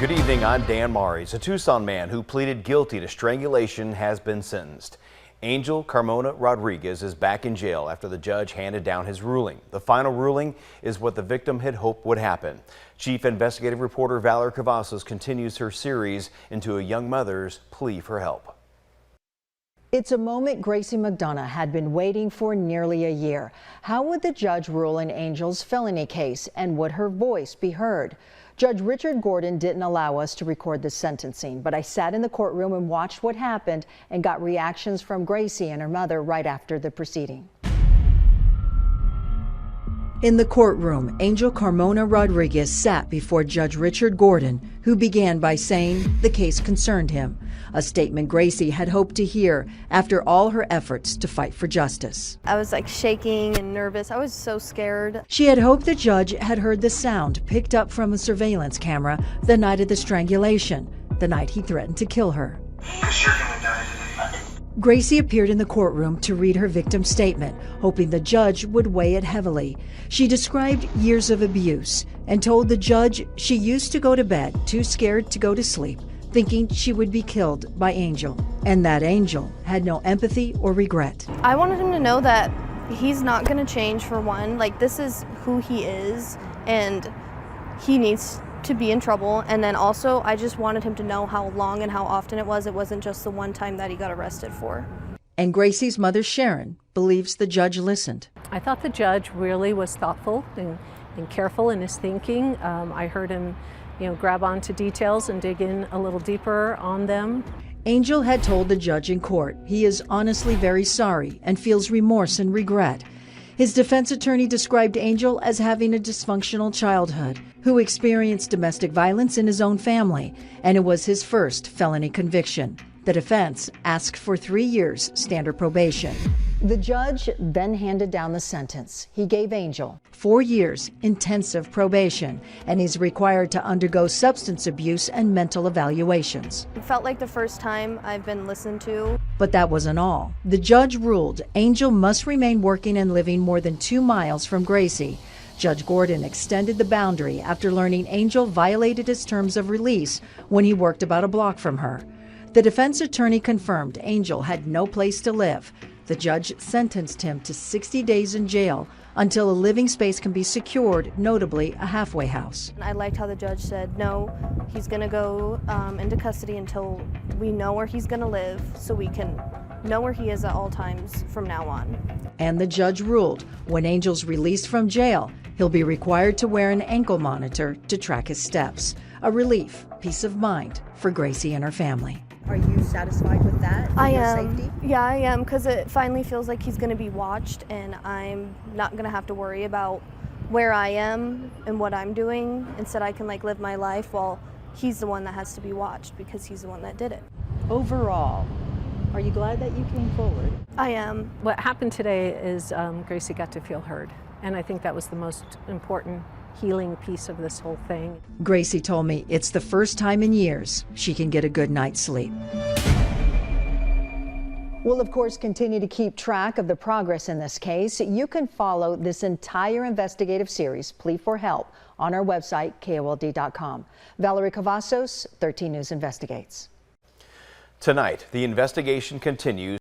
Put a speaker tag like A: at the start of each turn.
A: Good evening, I'm Dan Maries. A Tucson man who pleaded guilty to strangulation has been sentenced. Angel Carmona Rodriguez is back in jail after the judge handed down his ruling. The final ruling is what the victim had hoped would happen. Chief investigative reporter Valerie Cavazos continues her series into a young mother's plea for help.
B: It's a moment Gracie McDonough had been waiting for nearly a year. How would the judge rule in Angel's felony case, and would her voice be heard? Judge Richard Gordon didn't allow us to record the sentencing, but I sat in the courtroom and watched what happened and got reactions from Gracie and her mother right after the proceeding. In the courtroom, Angel Carmona Rodriguez sat before Judge Richard Gordon, who began by saying the case concerned him, a statement Gracie had hoped to hear after all her efforts to fight for justice.
C: I was like shaking and nervous. I was so scared.
B: She had hoped the judge had heard the sound picked up from a surveillance camera the night of the strangulation, the night he threatened to kill her.
D: Because you're gonna die today.
B: Gracie appeared in the courtroom to read her victim's statement, hoping the judge would weigh it heavily. She described years of abuse and told the judge she used to go to bed too scared to go to sleep, thinking she would be killed by Angel, and that Angel had no empathy or regret.
C: I wanted him to know that he's not going to change, for one. Like, this is who he is, and he needs to be in trouble. And then also, I just wanted him to know how long and how often it was. It wasn't just the one time that he got arrested for.
B: And Gracie's mother, Sharon, believes the judge listened.
E: I thought the judge really was thoughtful and careful in his thinking. I heard him grab onto details and dig in a little deeper on them.
B: Angel had told the judge in court he is honestly very sorry and feels remorse and regret. His defense attorney described Angel as having a dysfunctional childhood, who experienced domestic violence in his own family, and it was his first felony conviction. The defense asked for 3 years standard probation. The judge then handed down the sentence. He gave Angel 4 years intensive probation, and he's required to undergo substance abuse and mental evaluations.
C: It felt like the first time I've been listened to.
B: But that wasn't all. The judge ruled Angel must remain working and living more than 2 miles from Gracie. Judge Gordon extended the boundary after learning Angel violated his terms of release when he worked about a block from her. The defense attorney confirmed Angel had no place to live. The judge sentenced him to 60 days in jail until a living space can be secured, notably a halfway house.
C: I liked how the judge said, no, he's going to go into custody until we know where he's going to live, so we can know where he is at all times from now on.
B: And the judge ruled when Angel's released from jail, he'll be required to wear an ankle monitor to track his steps. A relief, peace of mind for Gracie and her family.
F: Are you satisfied with that?
C: I am. Safety? Yeah, I am, because it finally feels like he's going to be watched, and I'm not going to have to worry about where I am and what I'm doing. Instead, I can live my life while he's the one that has to be watched, because he's the one that did it.
F: Overall, are you glad that you came forward?
C: I am.
E: What happened today is Gracie got to feel heard, and I think that was the most important healing piece of this whole thing.
B: Gracie told me it's the first time in years she can get a good night's sleep. We'll, of course, continue to keep track of the progress in this case. You can follow this entire investigative series, Plea for Help, on our website, KOLD.com. Valerie Cavazos, 13 News Investigates.
A: Tonight, the investigation continues.